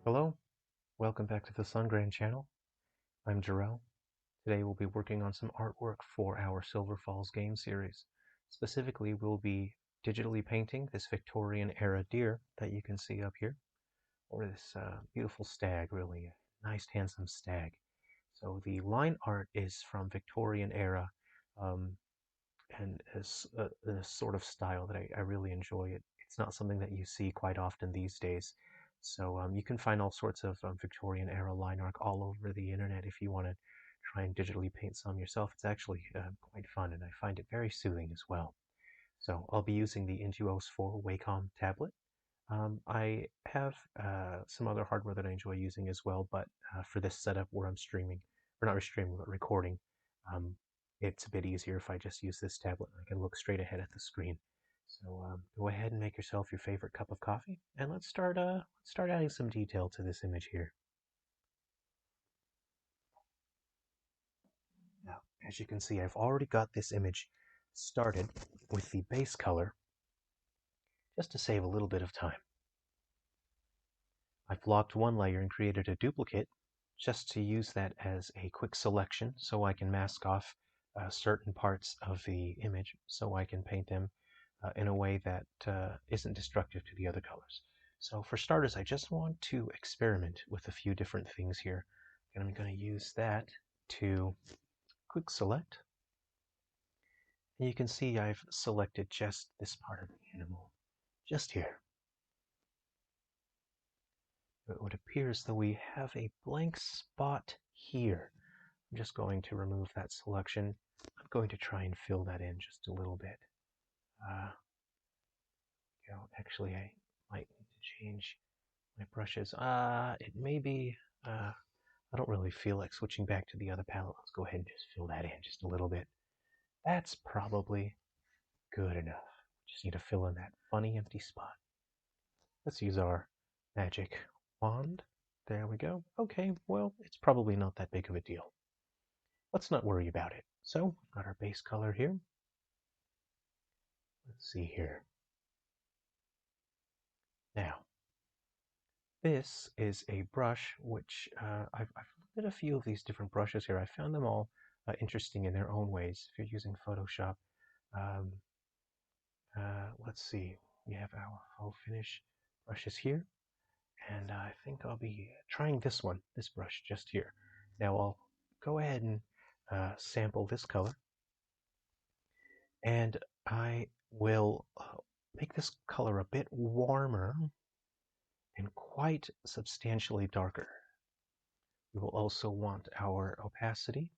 Hello, welcome back to the SunGrain channel. I'm Jerrel. Today we'll be working on some artwork for our Silver Falls game series. Specifically, we'll be digitally painting this Victorian era deer that you can see up here, or this beautiful stag, really nice handsome stag. So the line art is from Victorian era, um, and is a sort of style that I really enjoy. It's not something that you see quite often these days. So you can find all sorts of Victorian era line art all over the internet if you want to try and digitally paint some yourself. It's actually quite fun, and I find it very soothing as well. So I'll be using the Intuos 4 Wacom tablet. I have some other hardware that I enjoy using as well, but for this setup where I'm streaming, or not streaming, but recording, um, it's a bit easier if I just use this tablet. I can look straight ahead at the screen. So go ahead and make yourself your favorite cup of coffee, and let's start adding some detail to this image here. Now, as you can see, I've already got this image started with the base color, just to save a little bit of time. I've locked one layer and created a duplicate just to use that as a quick selection so I can mask off certain parts of the image so I can paint them in a way that isn't destructive to the other colors. So for starters, I just want to experiment with a few different things here. And I'm going to use that to quick select. And you can see I've selected just this part of the animal, just here. It would appear as though we have a blank spot here. I'm just going to remove that selection. I'm going to try and fill that in just a little bit. Actually, I might need to change my brushes. It may be, I don't really feel like switching back to the other palette. Let's go ahead and just fill that in just a little bit. That's probably good enough. Just need to fill in that funny empty spot. Let's use our magic wand. There we go. Okay, well, it's probably not that big of a deal. Let's not worry about it. So, we've got our base color here. Let's see here. Now, this is a brush which I've looked at a few of these different brushes here. I found them all interesting in their own ways. If you're using Photoshop, um, let's see. We have our faux finish brushes here, and I think I'll be trying this one, this brush just here. Now I'll go ahead and sample this color, and I will make this color a bit warmer and quite substantially darker. We will also want our opacity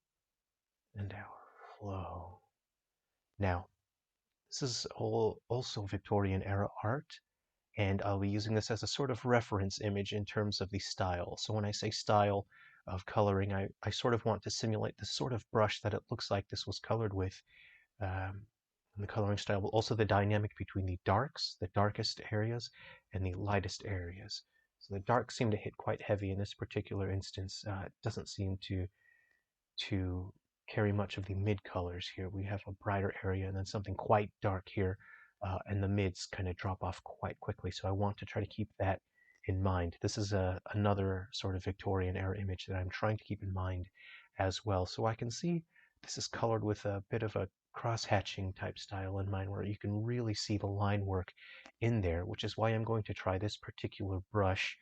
and our flow. Now, this is also Victorian era art, and I'll be using this as a sort of reference image in terms of the style. So when I say style of coloring, I sort of want to simulate the sort of brush that it looks like this was colored with. The coloring style, but also the dynamic between the darks, the darkest areas, and the lightest areas. So the darks seem to hit quite heavy in this particular instance. It doesn't seem to carry much of the mid colors here. We have a brighter area and then something quite dark here, and the mids kind of drop off quite quickly. So I want to try to keep that in mind. This is another sort of Victorian era image that I'm trying to keep in mind as well. So I can see this is colored with a bit of a cross-hatching type style in mind where you can really see the line work in there, which is why I'm going to try this particular brush.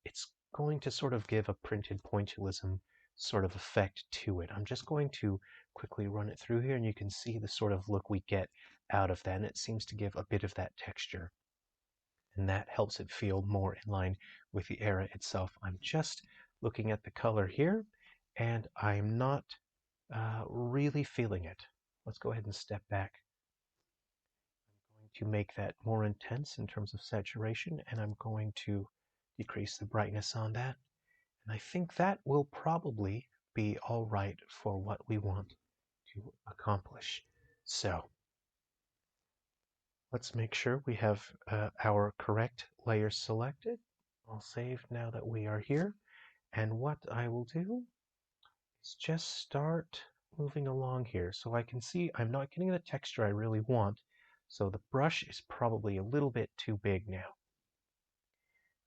It's going to sort of give a printed pointillism sort of effect to it. I'm just going to quickly run it through here, and you can see the sort of look we get out of that, and it seems to give a bit of that texture, and that helps it feel more in line with the era itself. I'm just looking at the color here, and I'm not really feeling it. Let's go ahead and step back. I'm going to make that more intense in terms of saturation, and I'm going to decrease the brightness on that. And I think that will probably be all right for what we want to accomplish. So let's make sure we have our correct layers selected. I'll save now that we are here. And what I will do is just start moving along here. So I can see I'm not getting the texture I really want. So the brush is probably a little bit too big now.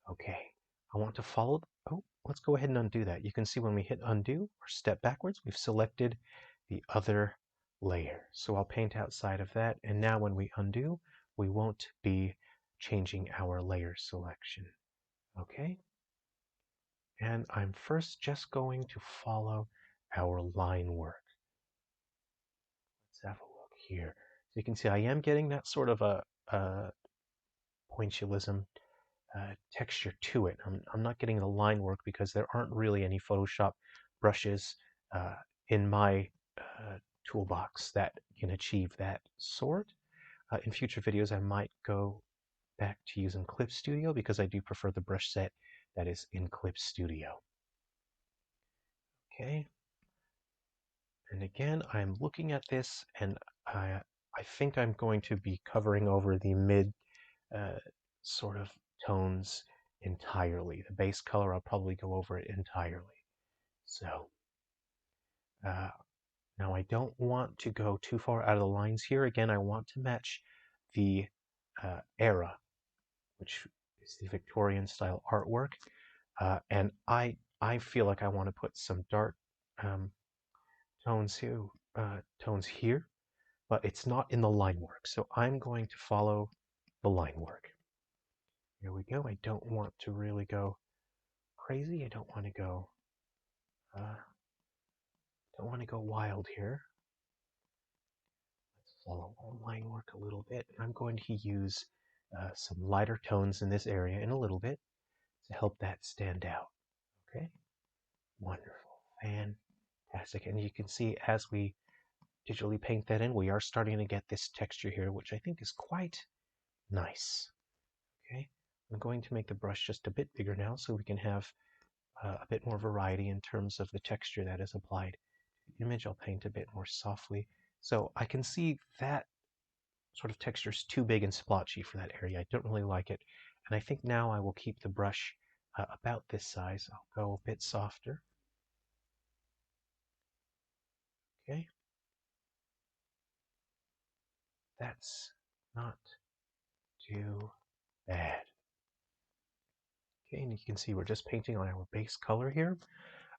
Okay, I want to follow. Oh, let's go ahead and undo that. You can see when we hit undo or step backwards, we've selected the other layer. So I'll paint outside of that. And now when we undo, we won't be changing our layer selection. Okay? And I'm first just going to follow our line work. Let's have a look here. So you can see I am getting that sort of a pointillism texture to it. I'm not getting the line work because there aren't really any Photoshop brushes uh, in my toolbox that can achieve that sort. In future videos, I might go back to using Clip Studio because I do prefer the brush set that is in Clip Studio. Okay. And again, I'm looking at this and I think I'm going to be covering over the mid uh, sort of tones entirely. The base color, I'll probably go over it entirely. So uh, now I don't want to go too far out of the lines here. Again, I want to match the era, which is the Victorian style artwork. And I feel like I want to put some dark um, tones here, but it's not in the line work. So I'm going to follow the line work. Here we go. I don't want to really go crazy. I uh, don't want to go wild here. Let's follow our line work a little bit. I'm going to use some lighter tones in this area in a little bit to help that stand out. Okay, wonderful, fantastic. And you can see as we digitally paint that in, we are starting to get this texture here, which I think is quite nice. Okay, I'm going to make the brush just a bit bigger now so we can have a bit more variety in terms of the texture that is applied. The image I'll paint a bit more softly. So I can see that sort of texture is too big and splotchy for that area. I don't really like it. And I think now I will keep the brush about this size. I'll go a bit softer. Okay. That's not too bad. Okay, and you can see we're just painting on our base color here.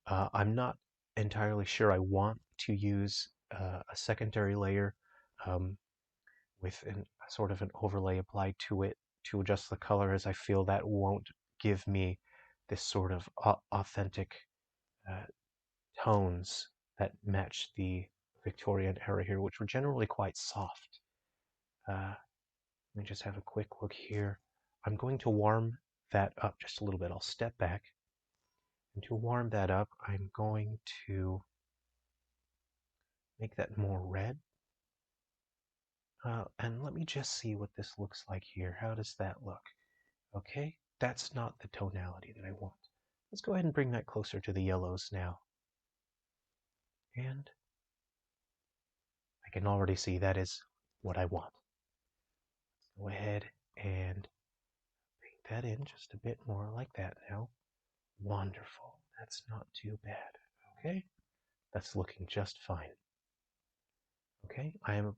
I'm not entirely sure I want to use a secondary layer um, with a sort of an overlay applied to it to adjust the color, as I feel that won't give me this sort of authentic uh, tones that match the Victorian era here, which were generally quite soft. Let me just have a quick look here. I'm going to warm that up just a little bit. I'll step back. And to warm that up, I'm going to make that more red. And let me just see what this looks like here. How does that look? Okay, that's not the tonality that I want. Let's go ahead and bring that closer to the yellows now. And I can already see that is what I want. Go ahead and paint that in just a bit more like that now. Wonderful. That's not too bad. Okay, that's looking just fine. Okay, I am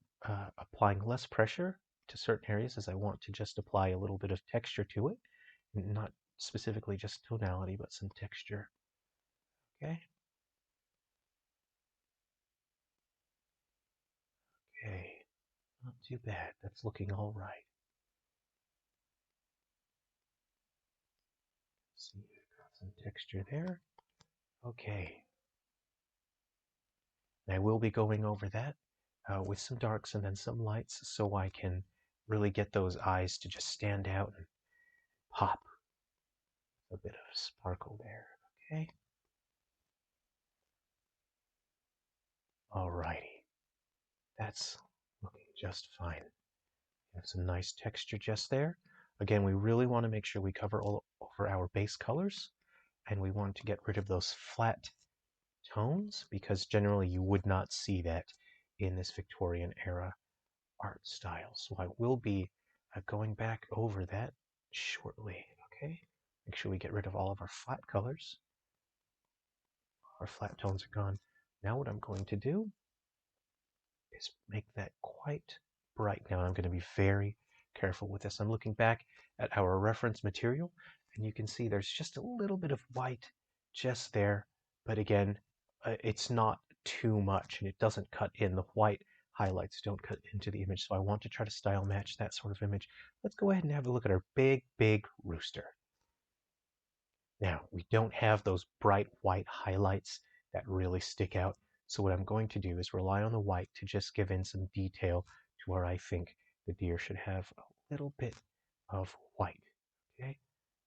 applying less pressure to certain areas as I want to just apply a little bit of texture to it. Not specifically just tonality, but some texture. Okay. Okay. Not too bad. That's looking all right. See, we've got some texture there. Okay. And I will be going over that with some darks and then some lights so I can really get those eyes to just stand out and pop. A bit of sparkle there. Okay. Alrighty. That's looking just fine. Have some nice texture just there. Again, we really want to make sure we cover all over our base colors, and we want to get rid of those flat tones because generally you would not see that in this Victorian era art style. So I will be going back over that shortly. Okay, make sure we get rid of all of our flat colors. Our flat tones are gone. Now what I'm going to do is make that quite bright. Now I'm going to be very, careful with this. I'm looking back at our reference material, and you can see there's just a little bit of white just there. But again, it's not too much, and it doesn't cut in. The white highlights don't cut into the image, so I want to try to style match that sort of image. Let's go ahead and have a look at our big, big rooster. Now, we don't have those bright white highlights that really stick out. So what I'm going to do is rely on the white to just give in some detail to where I think the deer should have a little bit of white. Okay,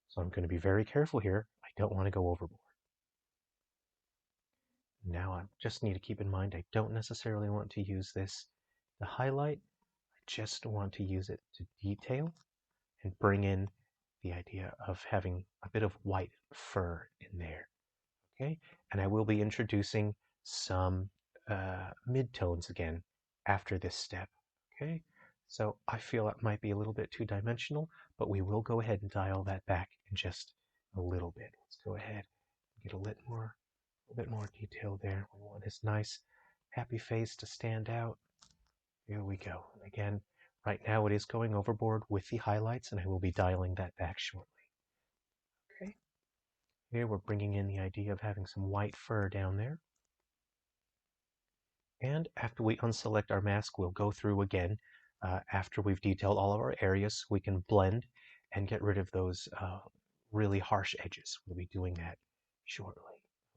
so I'm going to be very careful here. I don't want to go overboard. Now I just need to keep in mind I don't necessarily want to use this to highlight. I just want to use it to detail and bring in the idea of having a bit of white fur in there. Okay, and I will be introducing some midtones again after this step. Okay, so I feel it might be a little bit too dimensional, but we will go ahead and dial that back in just a little bit. Let's go ahead and get a little bit more detail there. We want his nice, happy face to stand out. Here we go. Again, right now it is going overboard with the highlights, and I will be dialing that back shortly. Okay. Here we're bringing in the idea of having some white fur down there. And after we unselect our mask, we'll go through again after we've detailed all of our areas. We can blend and get rid of those really harsh edges. We'll be doing that shortly.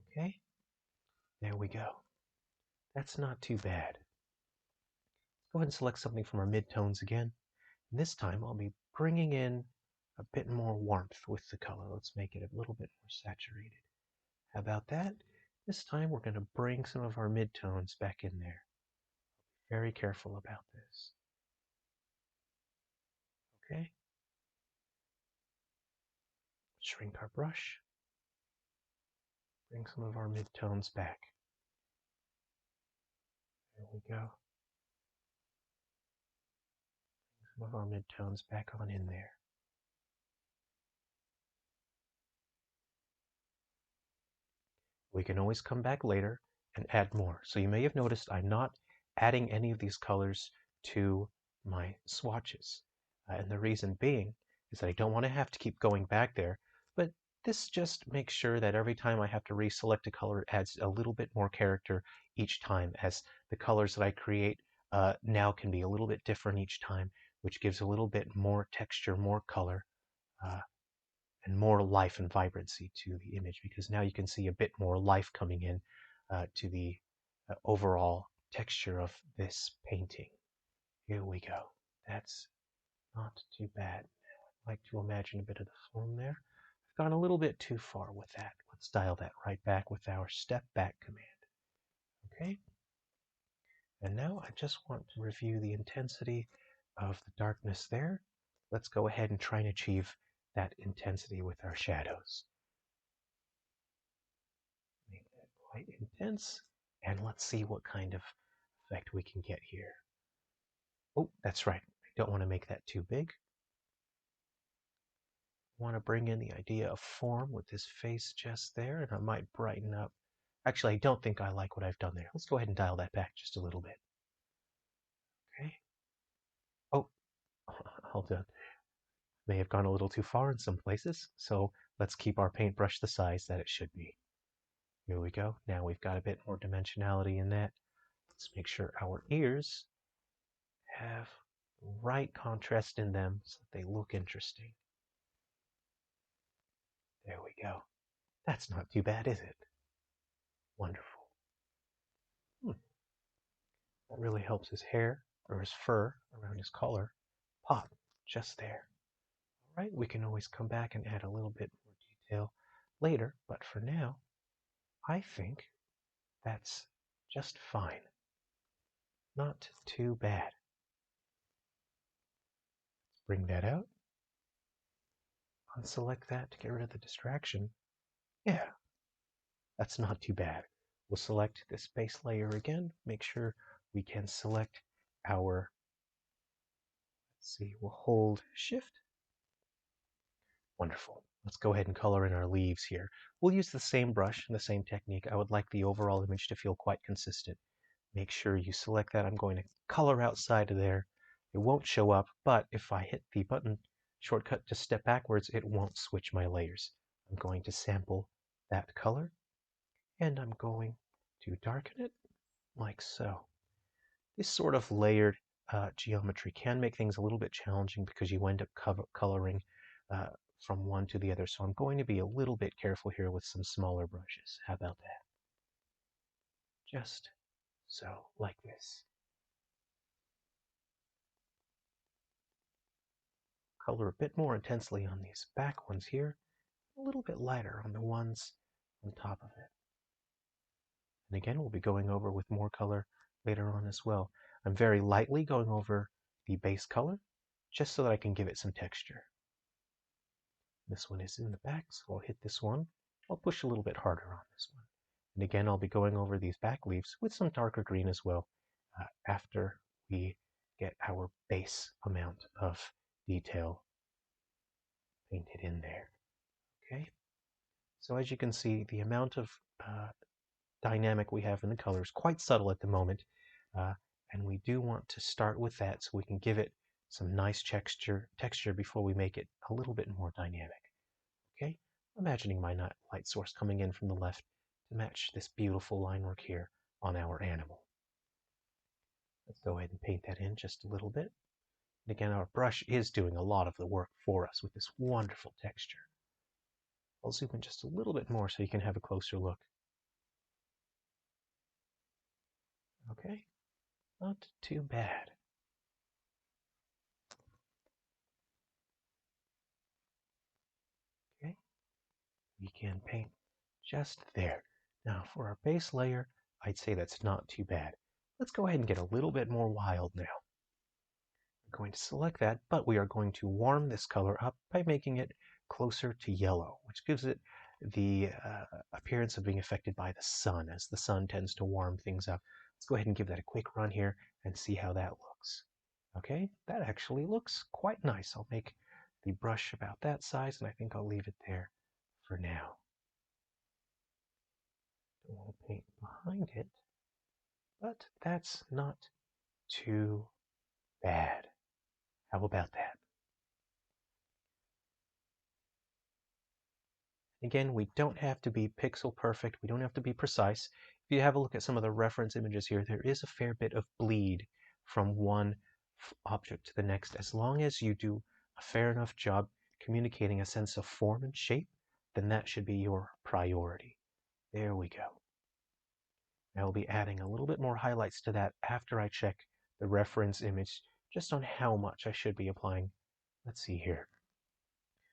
Okay, there we go. That's not too bad. Go ahead and select something from our midtones again. And this time I'll be bringing in a bit more warmth with the color. Let's make it a little bit more saturated. How about that? This time we're going to bring some of our midtones back in there. Very careful about this. Okay. Shrink our brush. Bring some of our midtones back. There we go. Bring some of our midtones back on in there. We can always come back later and add more. So you may have noticed I'm not adding any of these colors to my swatches. And the reason being is that I don't want to have to keep going back there, but this just makes sure that every time I have to reselect a color, it adds a little bit more character each time, as the colors that I create now can be a little bit different each time, which gives a little bit more texture, more color, uh, and more life and vibrancy to the image, because now you can see a bit more life coming in to the overall texture of this painting. Here we go. That's not too bad. Now I'd like to imagine a bit of the foam there. I've gone a little bit too far with that. Let's dial that right back with our step back command. Okay. And now I just want to review the intensity of the darkness there. Let's go ahead and try and achieve that intensity with our shadows. Make that quite intense, and let's see what kind of effect we can get here. Oh, that's right. I don't want to make that too big. I want to bring in the idea of form with this face just there, and I might brighten up. Actually, I don't think I like what I've done there. Let's go ahead and dial that back just a little bit. Okay. Oh, hold on. May have gone a little too far in some places, so let's keep our paintbrush the size that it should be. Here we go. Now we've got a bit more dimensionality in that. Let's make sure our ears have right contrast in them so that they look interesting. There we go. That's not too bad, is it? Wonderful. That really helps his hair, or his fur around his collar, pop just there. All right, we can always come back and add a little bit more detail later, but for now, I think that's just fine. Not too bad. Bring that out. Unselect that to get rid of the distraction. Yeah, that's not too bad. We'll select this base layer again. Make sure we can select our, let's see, we'll hold Shift. Wonderful. Let's go ahead and color in our leaves here. We'll use the same brush and the same technique. I would like the overall image to feel quite consistent. Make sure you select that. I'm going to color outside of there. it won't show up, but if I hit the button shortcut to step backwards, it won't switch my layers. I'm going to sample that color, and I'm going to darken it like so. This sort of layered geometry can make things a little bit challenging because you end up coloring uh, from one to the other. So I'm going to be a little bit careful here with some smaller brushes. How about that? Just so, like this. Color a bit more intensely on these back ones here, a little bit lighter on the ones on top of it. And again, we'll be going over with more color later on as well. I'm very lightly going over the base color, just so that I can give it some texture. This one is in the back, so I'll hit this one. I'll push a little bit harder on this one. And again, I'll be going over these back leaves with some darker green as well after we get our base amount of detail painted in there. Okay, so as you can see, the amount of dynamic we have in the color is quite subtle at the moment, and we do want to start with that so we can give it some nice texture before we make it a little bit more dynamic. Okay, imagining my light source coming in from the left to match this beautiful line work here on our animal. Let's go ahead and paint that in just a little bit. And again, our brush is doing a lot of the work for us with this wonderful texture. I'll zoom in just a little bit more so you can have a closer look. Okay, not too bad. Okay, we can paint just there. Now for our base layer, I'd say that's not too bad. Let's go ahead and get a little bit more wild now. We're going to select that, but we are going to warm this color up by making it closer to yellow, which gives it the appearance of being affected by the sun, as the sun tends to warm things up. Let's go ahead and give that a quick run here and see how that looks. Okay, that actually looks quite nice. I'll make the brush about that size, and I think I'll leave it there for now. Don't want to paint behind it, but that's not too bad. How about that? Again, we don't have to be pixel perfect. We don't have to be precise. If you have a look at some of the reference images here, there is a fair bit of bleed from one object to the next. As long as you do a fair enough job communicating a sense of form and shape, then that should be your priority. There we go. I will be adding a little bit more highlights to that after I check the reference image just on how much I should be applying. Let's see here.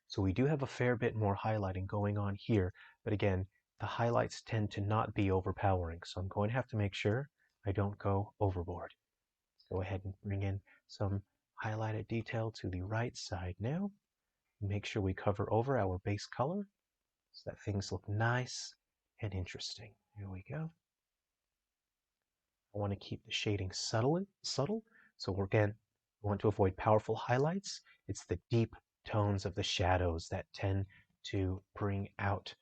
So we do have a fair bit more highlighting going on here, but again, the highlights tend to not be overpowering, so I'm going to have to make sure I don't go overboard. Let's go ahead and bring in some highlighted detail to the right side now. Make sure we cover over our base color so that things look nice and interesting. Here we go. I want to keep the shading subtle. So again, we want to avoid powerful highlights. It's the deep tones of the shadows that tend to bring out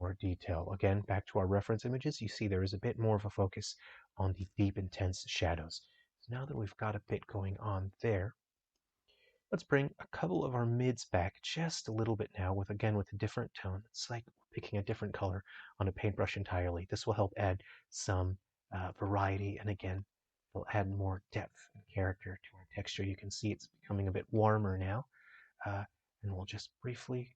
more detail. Again, back to our reference images, you see there is a bit more of a focus on the deep, intense shadows. So now that we've got a bit going on there, let's bring a couple of our mids back just a little bit now with, again, with a different tone. It's like picking a different color on a paintbrush entirely. This will help add some variety, and again, it'll add more depth and character to our texture. You can see it's becoming a bit warmer now, and we'll just quickly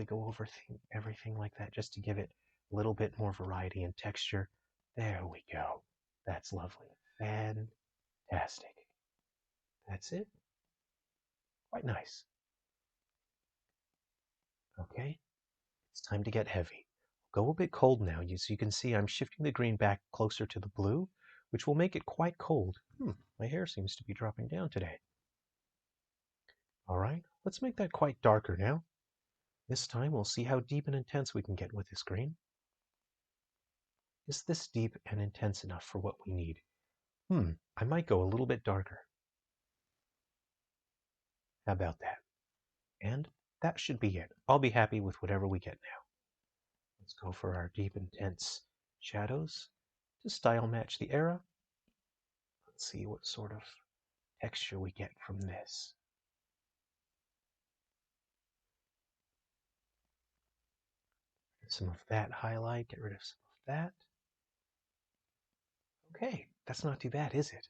go over everything like that just to give it a little bit more variety and texture. There we go. That's lovely. Fantastic. That's it. Quite nice. Okay, it's time to get heavy. Go a bit cold now. As you can see, I'm shifting the green back closer to the blue, which will make it quite cold. My hair seems to be dropping down today. All right, let's make that quite darker now. This time we'll see how deep and intense we can get with this green. Is this deep and intense enough for what we need? I might go a little bit darker. How about that? And that should be it. I'll be happy with whatever we get now. Let's go for our deep, intense shadows to style match the era. Let's see what sort of texture we get from this. Some of that highlight, get rid of some of that. Okay, that's not too bad, is it?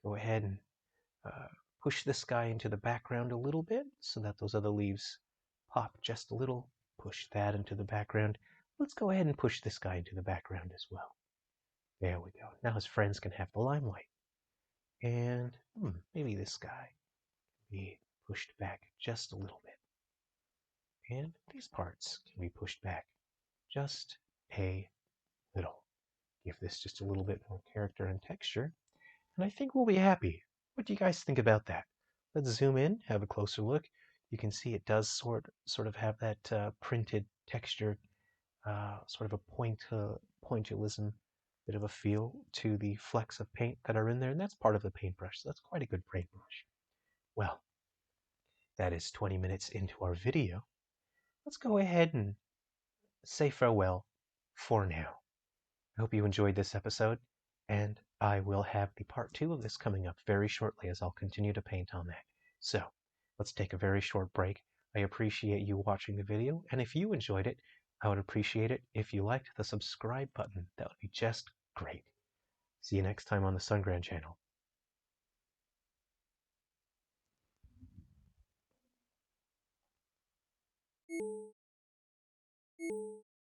Go ahead and uh, push this guy into the background a little bit so that those other leaves pop just a little. Push that into the background. Let's go ahead and push this guy into the background as well. There we go. Now his friends can have the limelight. And maybe this guy can be pushed back just a little bit. And these parts can be pushed back just a little. Give this just a little bit more character and texture. And I think we'll be happy. What do you guys think about that? Let's zoom in, have a closer look. You can see it does sort of have that printed texture, sort of a pointillism bit of a feel to the flecks of paint that are in there, and that's part of the paintbrush. So that's quite a good paintbrush. Well, that is 20 minutes into our video. Let's go ahead and say farewell for now. I hope you enjoyed this episode, and I will have the part 2 of this coming up very shortly as I'll continue to paint on that. So, let's take a very short break. I appreciate you watching the video, and if you enjoyed it, I would appreciate it if you liked the subscribe button. That would be just great. See you next time on the Sungran channel.